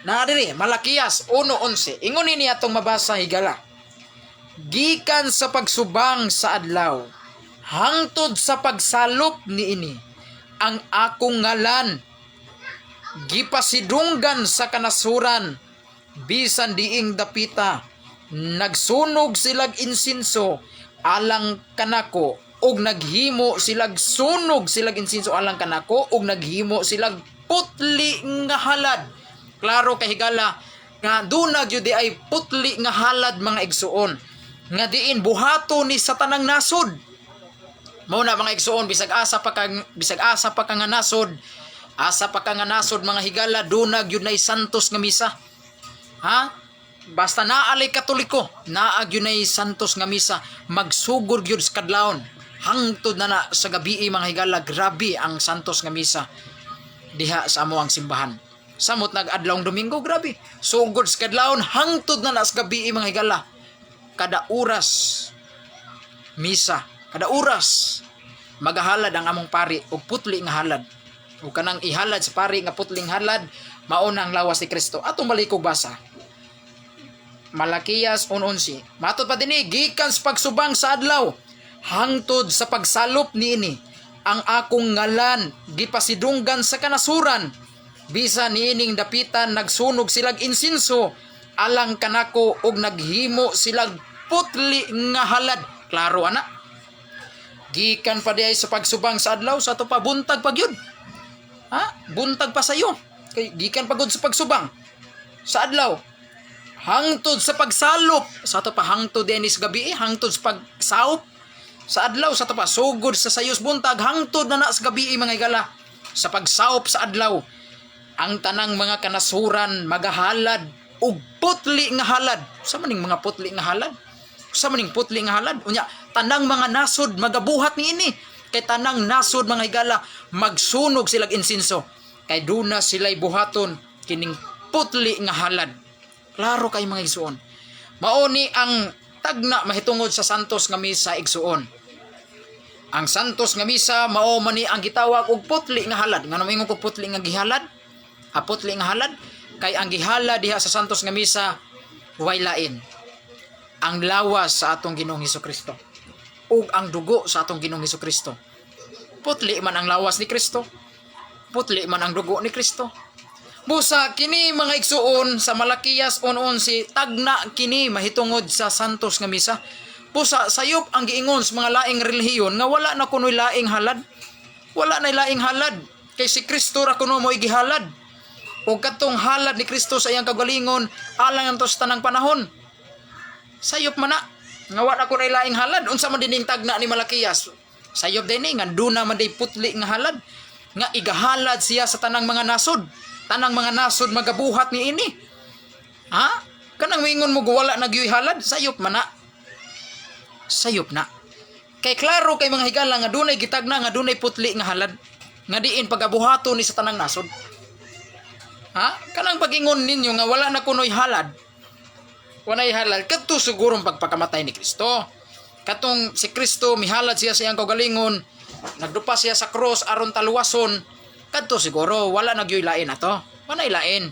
na diri Malakiyas 1:11. Ingon ini atong mabasa higala. Gikan sa pagsubang sa adlaw hangtod sa pagsalop niini ang akong ngalan gipasidunggan sa kanasuran bisan diing dapita nagsunog silag insinso alang kanako ug naghimo silag sunog silag insinso alang kanako ug naghimo silag putli nga halad. Klaro kay higala nga dunag jud di ay putli nga halad mga igsuon nga diin buhato ni sa tanang nasod. Mao na mga igsuon bisag asa pa ka nga nasod. Asa pa ka nga nasod mga higala dunag yun na santos nga misa. Ha? Basta naalay katoliko, naag yun na santos nga misa, magsugod yun sa kadlawon. Hangtod na sa gabi mga higala, grabe ang santos nga misa. Diha sa amo ang simbahan. Samot nag-adlawng Domingo, grabe. Sugod sa kadlawon, hangtod na sa gabi mga higala. Kada oras, misa. Kada oras, magahalad ang among pari o putli nga halad. O kanang ihalad sa pari nga putling halad mauna ang lawas ni Kristo. Atong balikog basa Malakiyas 1:11. Matod pa dinhi gikan sa pagsubang sa adlaw hangtod sa pagsalop niini ang akong ngalan gipasidunggan sa kanasuran bisan niining dapitan nagsunog silag insinso alang kanako ug naghimo silag putli nga halad. Klaro ana. Gikan pa diay sa pagsubang sa adlaw sa to pa buntag pagyud. Ha? Buntag pa sayo. Kay gikan pagod sa pagsubang sa adlaw. Hangtod sa pagsalop. Sa to pa hangtod din sa gabi, hangtod sa pagsaup sa adlaw, sa to pa sugod sa sayos buntag, hangtod na sa gabi mga higala. Sa pagsaup sa adlaw, ang tanang mga kanasuran magahalad ug putli nga halad. Sa maning mga putli nga halad? Sa maning putli nga halad? Unya, tanang mga nasod magabuhat niini. Kay tanang nasod mga higala magsunog silag insinso kay duna sila'y buhaton kining putli nga halad. Klaro kay mga igsuon. Mauni ang tagna mahitungod sa santos nga misa igsuon. Ang santos nga misa mao man ni ang gitawag og putli nga halad. Ngano mingon ko putli nga gihalad? Putli nga halad kay ang gihalad diha sa santos nga misa way lain. Ang lawas sa atong Ginoong Hesukristo ug ang dugo sa atong Ginoong Hesukristo. Putli man ang lawas ni Kristo. Putli man ang dugo ni Kristo. Busa kini mga igsuon sa Malakiyas 1:11 tagna kini mahitungod sa santos nga misa. Busa sayop ang giingon sa mga laing relihiyon nga wala na kunoy laing halad. Wala na laing halad kay si Kristo ra kuno mo igihalad. Ug katong halad ni Kristo sa iyang kagalingon alang antos tanang panahon. Sayop man na nga wala ko na laing halad. Unsa man dining tagna ni Malakiyas? Sayop din nga duna man day putli nga halad. Nga igahalad siya sa tanang mga nasod. Tanang mga nasod magabuhat ni ini. Ha? Kanang mingon mo wala nagyoy halad? Sayop man na. Sayop na. Kay klaro kay mga higala nga dunay gitagna nga dunay putli nga halad. Nga diin pagabuhaton ni sa tanang nasod. Ha? Kanang pagingon ninyo nga wala na kunoy halad. Walay halal kadto sigurong pagpakamatay ni Kristo. Katong si Kristo mihalad siya sa iyang kaugalingon, nagdupa siya sa cross aron taluwason, kadto siguro wala nagyoy lain ato. Wala lain.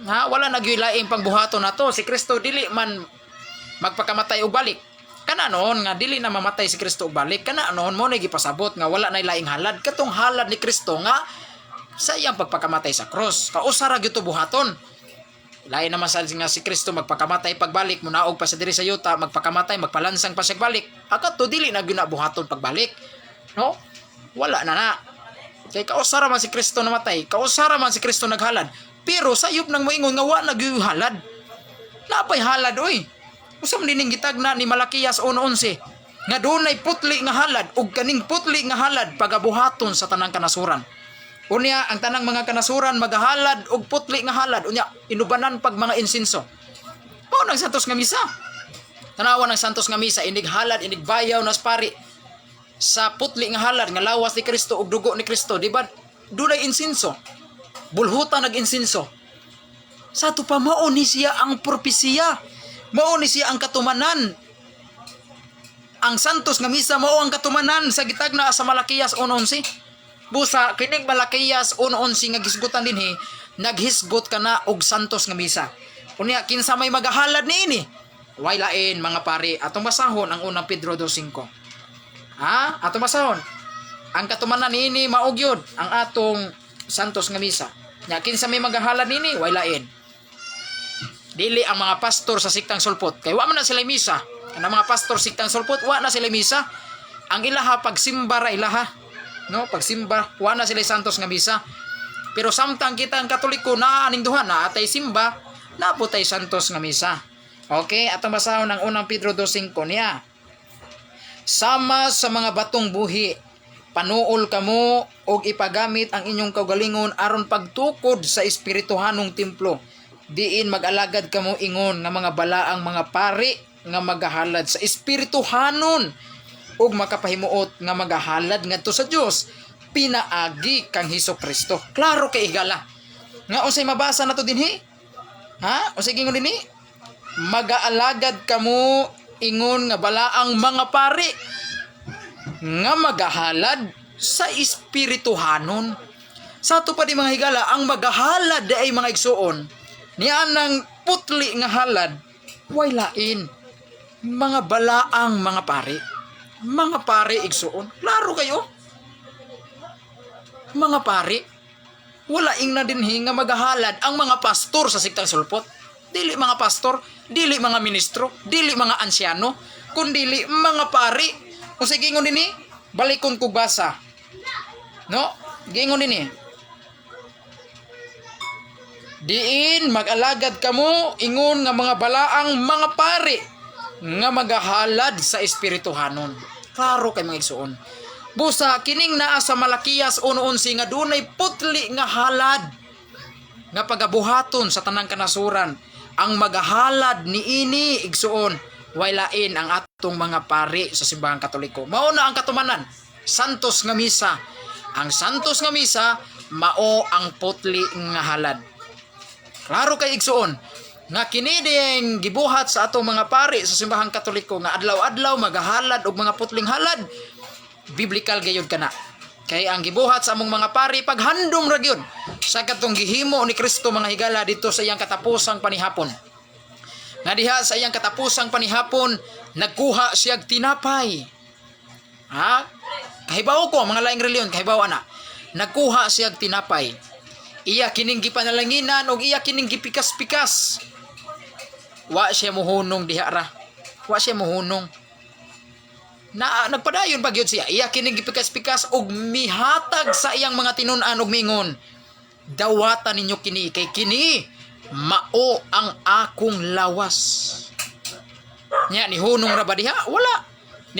Ha, wala nagyoy lain pangbuhaton nato. Si Kristo dili man magpakamatay og balik. Kana noon nga dili na mamatay si Kristo og balik. Kana noon mo na gipasabot nga wala nay laing halad. Katong halad ni Kristo nga sa iyang pagpakamatay sa cross. Kausara gyud buhaton. Lain naman sa nga si Kristo magpakamatay pagbalik, munaog pa sa diri sa yuta, magpakamatay, magpalansang pa siya balik. Akato dili na gyud na buhaton pagbalik. No? Wala na na. Kay kausara man si Kristo namatay, kausara man si Kristo naghalad. Pero sayop nang moingon nga wa nagyoy halad. Napay halad oy. Usa man dining gitagna ni Malakiyas 1:11 nga dunay putli nga halad ug kaning putli nga halad pagabuhaton sa tanang kanasuran. Unya ang tanang mga kanasuran magahalad og putli nga halad, unya inubanan pag mga insinso. Mao nang santos nga misa. Tanawan ng santos nga misa inig halad inig bayaw nas pari sa putli nga halad nga lawas ni Kristo ug dugo ni Kristo, di ba? dunay insinso. Bulhutan nag-insinso. Sa to pa mao ni siya ang propesiya. Mao ni siya ang katumanan. Ang santos nga misa mao ang katumanan sa gitagna sa Malakiyas 1:11. Busa kining Malakiyas 1:11 nga gisgutan dinhi, naghisgot kana og santos nga misa. Unya kinsa may magahalad niini? Way lain mga pari. Atong basahon ang unang Pedro 2:5. Ha? Atong basahon. Ang katumanan niini maog yun ang atong santos nga misa. Nya kinsa may magahalad niini? Way lain. Dili ang mga pastor sa siktang sulpot. Kay wa man na sila misa. Ang mga pastor siktang sulpot, wa na sila misa. Ang ilaha pagsimba ra ilaha. No, pagsimba, wa na sila santos nga misa. Pero samtang kita ang Katoliko na aning duha na atay simba, na po tay santos nga misa. Okay, atong basahon ang unang Pedro 2:5 niya. Sama sa mga batong buhi, panuol kamo og ipagamit ang inyong kaugalingon aron pagtukod sa espirituhanong templo. Diin mag-alagad kamo ingon nga mga balaang mga pari nga magahalad sa espirituhanon ug makapahimuot nga magahalad ngadto sa Dios pinaagi kang Hesukristo. Klaro kay higala. Nga unsay mabasa nato dinhi? Ha? Unsay gingon dinhi? Magaalagad kamo ingon nga balaang mga pari nga magahalad sa espirituhanon. Sa ato pa di mga higala, ang magahalad ay mga igsuon niya nang putli nga halad, way lain. Mga balaang mga pari. Mga pari igsuon. Klaro kayo? Mga pari. Wala ing na dinhi nga magahalad ang mga pastor sa siktang sulpot. Dili mga pastor, dili mga ministro, dili mga ansyano, kundili mga pari. O sige gingon dinhi, balikon ko basa. No? Gingon dinhi. Diin mag-alagad kamo ingon nga mga balaang mga pari nga magahalad sa espirituhanon. Klaro kay mga igsuon. Busa kining naa sa Malakiyas 1:11 nga dunay putli nga halad nga pagabuhaton sa tanang kanasuran. Ang magahalad niini igsuon way lain ang atong mga pari sa simbahang Katoliko. Mao na ang katumanan, santos nga misa. Ang santos nga misa mao ang putli nga halad. Klaro kay igsuon nga kini ding gibuhat sa atong mga pari sa simbahang Katoliko nga adlaw-adlaw magahalad og mga putling halad, biblikal gayud kana. Kay ang gibuhat sa among mga pari paghandom ra gyud sa katong gihimo ni Kristo mga higala dito sa iyang katapusang panihapon. Nga diha sa iyang katapusang panihapon nagkuha siya og tinapay. Ha? Kahibaw ko mga laing reliyon, kahibaw ana. Nagkuha siya og tinapay. Iya kining gipanalanginan og iya kining gipikas-pikas. Wa siya mohunong diha ra. Wa siya mohunong. Nagpadayon pagyud siya. Iya kining gipikas-pikas og mihatag sa iyang mga tinun-an og mingon. Dawatan ninyo kini kay kini mao ang akong lawas. Nya ni hunong ra ba diha? Wala.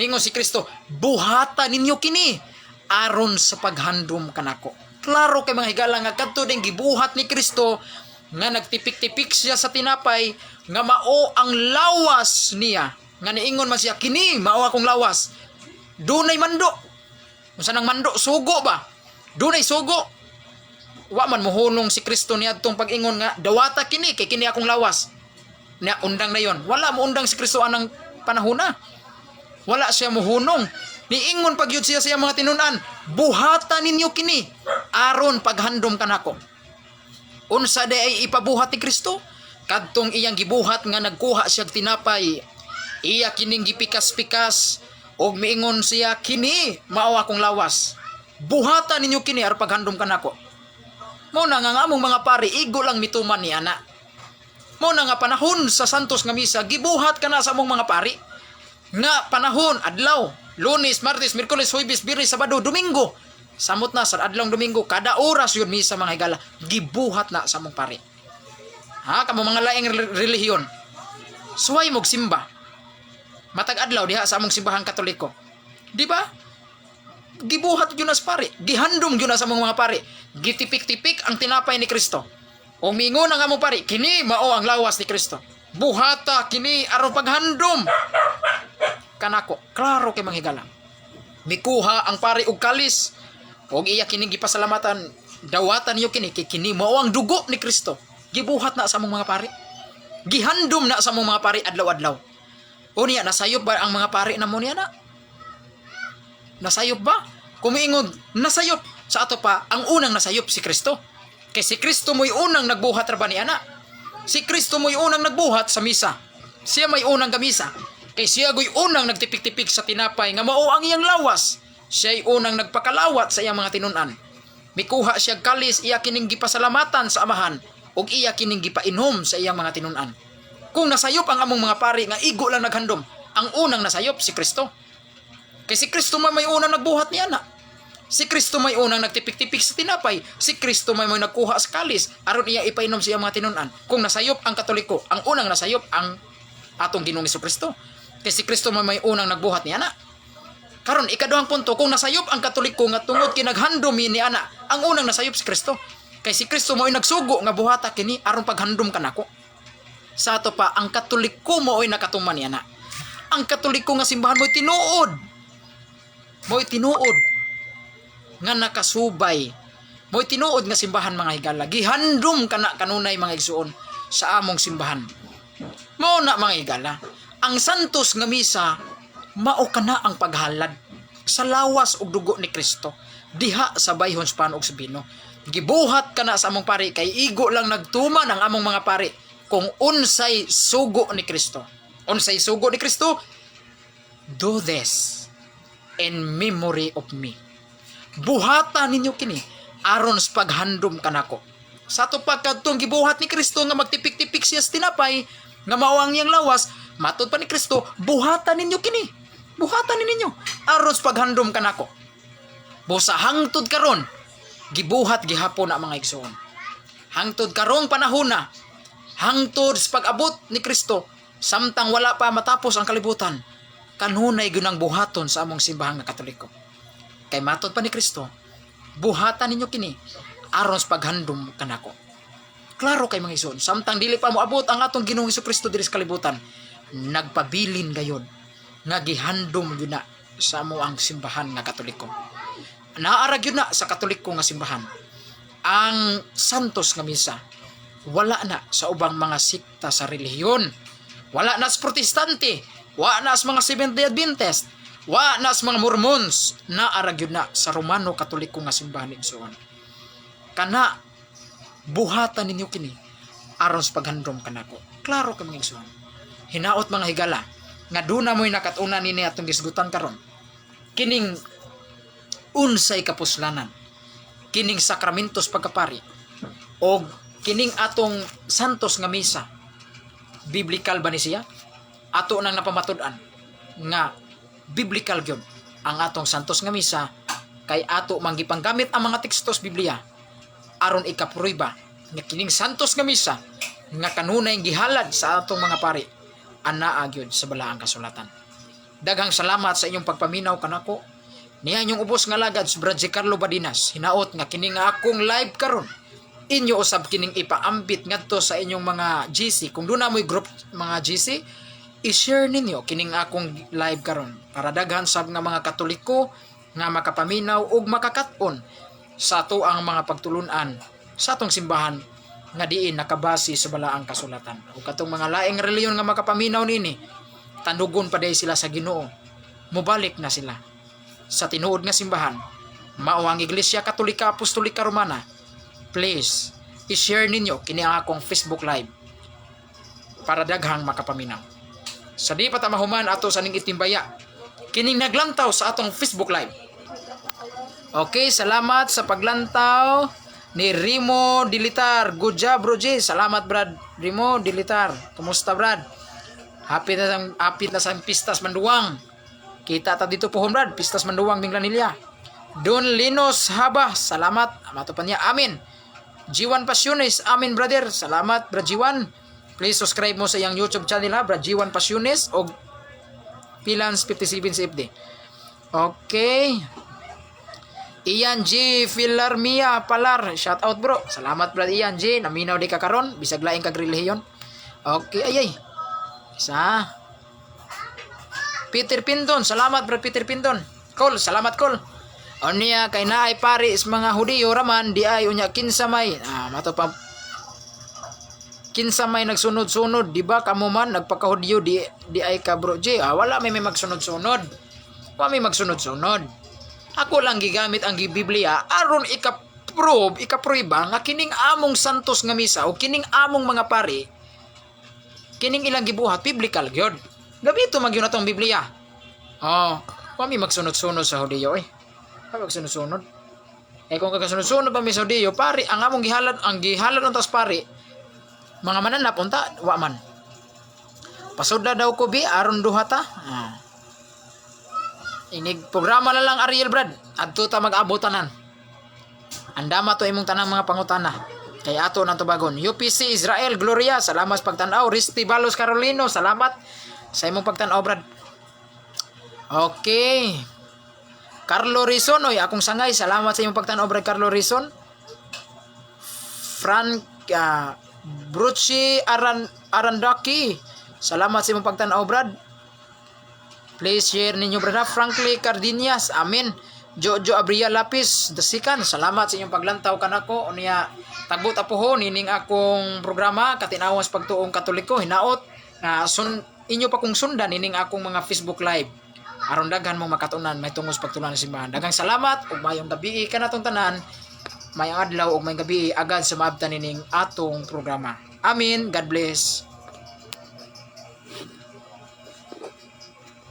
Ningon si Kristo, buhatan ninyo kini aron sa paghandom kanako. Klaro kay mga higala nga kadto ding gibuhat ni Kristo nga nagtipik-tipik siya sa tinapay nga mao ang lawas niya. Nga niingon man siya, kini mao akong lawas. Dunay mando. Unsa nang mando? Sugo ba? Dunay sugo. Wa man mohunong si Kristo niadtong pag-ingon nga dawata kini kay kini akong lawas. Na undang na yon. Wala mo undang si Kristo anang panahona. Wala siya mohunong. Niingon pagyud siya sa iyang mga tinun-an, buhatan ninyo kini aron paghandom kanako. Unsa day ay ipabuhat ni Kristo? Kadtong iyang gibuhat nga nagkuha siya tinapay, iya kining gipikas-pikas og miingon siya, kini mao akong lawas. Buhatan ninyo kini aron paghandom kanako. Mao na nga among mga pari igo lang mituman ni ana. Mao na nga panahon sa santos nga misa gibuhat kana sa among mga pari. Nga panahon adlaw, Lunes, Martes, Miyerkules, Huwebes, Biyernes, Sabado, Domingo. Samot na sa adlong Domingo, kada oras yun misa mga higala, gibuhat na sa among pari. Ha, kamo mga laing relihiyon. Suway mog simba. Matag adlaw diha sa among simbahang Katoliko. Di ba? Gibuhat yun as pari. Gihandom yun sa among mga pari. Gitipik-tipik ang tinapay ni Kristo. O mingon ang among pari, kini mao ang lawas ni Kristo. Buhata kini aron paghandom kanako. Klaro kay manghigala. Mikuha ang pari og kalis Og iya kining gipasalamatan dawatan niyo kini kini mao ang dugo ni Kristo. Gibuhat na sa among mga pari. Gihandom na sa among mga pari adlaw-adlaw. Unya nasayop ba ang mga pari namo niya na? Nasayop ba? Kumiingod, nasayop. Sa ato pa, ang unang nasayop si Kristo. Kay si Kristo mo'y unang nagbuhat ra ba ni ana? Si Kristo mo'y unang nagbuhat sa misa. Siya may unang gamisa. Kay siya go'y unang nagtipik-tipik sa tinapay nga mao ang iyang lawas. Siya'y unang nagpakalawat sa iyang mga tinunan. Mikuha siya kalis iya kining gipasalamatan sa amahan ug iya kining gipainom sa iyang mga tinunan. Kung nasayop ang among mga pari nga igo lang naghandom, ang unang nasayop si Kristo. Kay si Kristo may unang nagbuhat ni ana. Si Kristo may unang nagtipik-tipik sa tinapay. Si Kristo may nagkuha sa kalis aron iya ipainom sa iyang mga tinunan. Kung nasayop ang Katoliko, ang unang nasayop ang atong Ginoong Kristo. Kay si Kristo may unang nagbuhat ni ana. Karon ikaduhang punto, kung nasayop ang Katoliko nga tungod kinaghandom ni ana, ang unang nasayop si Kristo. Kay si Kristo mo'y nagsugo nga buhata kini aron paghandom kanako. Sa ato pa, ang Katoliko mo'y nakatuman ni ana. Ang Katoliko nga simbahan mo'y tinuod. Mo'y tinuod nga nakasubay. Mo'y tinuod nga simbahan mga higala. Gihandom kana kanunay mga igsuon sa among simbahan. Mao na mga higala. Ang santos nga misa mao kana ang paghalad sa lawas ug dugo ni Kristo diha sa bayhon sa panog sa bino. Gibuhat kana sa among pari kay igo lang nagtuman ang among mga pari kung unsay sugo ni Kristo. Unsay sugo ni Kristo? Do this in memory of me. Buhatan ninyo kini aron sa paghandom kanako. Sa to pagkadtong gibuhat ni Kristo nga magtipik-tipik siya sa tinapay nga mao ang iyang lawas, matud pa ni Kristo, buhatan ninyo kini. Buhatan ninyo aron sa paghandom kanako. Busa hangtod karon gibuhat gihapon ang mga igsoon. Hangtod karong panahon na, hangtod sa pag-abot ni Kristo, samtang wala pa matapos ang kalibutan, kanunay gunang buhaton sa among simbahan nga Katoliko. Kay matod pa ni Kristo, buhatan ninyo kini aron sa paghandom kanako. Klaro kay mga igsoon, samtang dili pa moabot ang atong Ginoong Kristo diri sa kalibutan, nagpabilin gayon nga gihandom yun na sa amo ang simbahan nga Katoliko. Naarag yun na sa Katoliko nga simbahan ang santos nga misa. Wala na sa ubang mga sikta sa relihiyon. Wala na sa Protestante, wala na sa mga Seventh-day Adventist, wala na sa mga Mormons. Naarag yun na sa Romano Katoliko nga simbahan igsoon. Kana buhatan ninyo kini aron sa paghandom kanako. Klaro ka mga igsoon. Hinaot mga higala nga duna mo'y nakatuna nini atong gisgutan karon. Kining unsay kapuslanan, kining sakramentos pagkapari, o kining atong santos nga misa, biblical ba ni siya? Ato nang napamatud-an nga biblical gyud ang atong santos nga misa, kay ato manggipanggamit ang mga tekstos Biblia aron ikapruiba nga kining santos nga misa nga kanunay gihalad sa atong mga pari anaa gyud sa balaang kasulatan. Daghang salamat sa inyong pagpaminaw kanako. Niya inyong ubos nga lagad si Brad Carlo Badinas. Hinaot nga kini nga akong live karon. Inyo usab kining ipaambit ngadto sa inyong mga GC. Kung doon na mo'y group mga GC, i-share ninyo kining akong live karon para daghan sab nga mga Katoliko nga makapaminaw ug makakaton sa ato ang mga pagtulunan sa atong simbahan nga diin nakabase sa balaang kasulatan. Ug katong mga laing reliyon nga makapaminaw nini, tandugon pa day sila sa Ginoo. Mubalik na sila sa tinuod nga simbahan, mao ang Iglesia Katolika Apostolika Romana. Please, i-share ninyo kini ang akong Facebook Live para daghang makapaminaw. Sa di pa ta mahuman ato sa ning itimbaya, kining naglantaw sa atong Facebook Live. Okay, salamat sa paglantaw ni Rimo Dilitar. Good job, bro G. Salamat, Brad. Rimo Dilitar. Kumusta, Brad? Hapit na sa pistas Manduwang. Kita ta dito po, Brad. Pistas Manduwang, Minglanilya. Don Linos Haba. Salamat. Matupan niya. Amin. G1 Passiones. Amin, brother. Salamat, Brad G1. Please subscribe mo sa iyang YouTube channel, ha. Brad G1 Passiones o Pilans 57 CFD. Okay. Ian G. Filarmia Palar. Shout out, bro. Salamat, Brad Ian G. Naminaw di ka karon. Bisag laing kag relihiyon. Okay. Ay. Isa. Peter Pindon. Salamat, Brad Peter Pindon. Cole. Salamat, Cole. Unya kay naay pari is mga Hudiyo raman di ay unya kinsa may mato pa kinsa may nagsunod-sunod, di ba kamo man nagpaka-Hudiyo di ay ka bro J. Wala may magsunod-sunod. Wa may magsunod-sunod. Ako lang gigamit ang Biblia aron ikaprueba nga kining among santos nga misa o kining among mga pari kining ilang gibuhat biblical gyud. Gabi ito magyud atong Biblia. Wa may magsunod-sunod sa Hudiyo Wa magsunod-sunod. Kung kagasunod-sunod pa may sa Hudiyo, pari ang among gihalad untas pari mga mananap unta wa man. Pasudla daw ko bi aron duha ta. Inig programa na lang Ariel Brad. Adto ta mag-abot tanan. Andama to imong tanang mga pangutana. Kay ato nang tubagon. UPC Israel Gloria, salamat sa pagtan-aw. Risty Balos Carolino, salamat sa imong pagtan-aw Brad. Okay. Carlo Rizon, akong sangay, salamat sa imong pagtan-aw Brad Carlo Rizon. Frank Bruci Arandaki, salamat sa imong pagtan-aw Brad. Please share ninyo Brad. Frankly Cardinias, amen. Jojo Abria Lapis Dasikan, salamat sa inyong paglantaw kanako. Unya tagbot apuhon nining akong programa katinawas pagtuong Katoliko hinaot inyo pa kung sundan nining akong mga Facebook live aron daghan mo makatunan may tungos pagtulan sa simbahan. Daghang salamat ug mayong gabi kanatong tanan. May adlaw ug may gabi agad sa maabtan nining atong programa. Amen. God bless.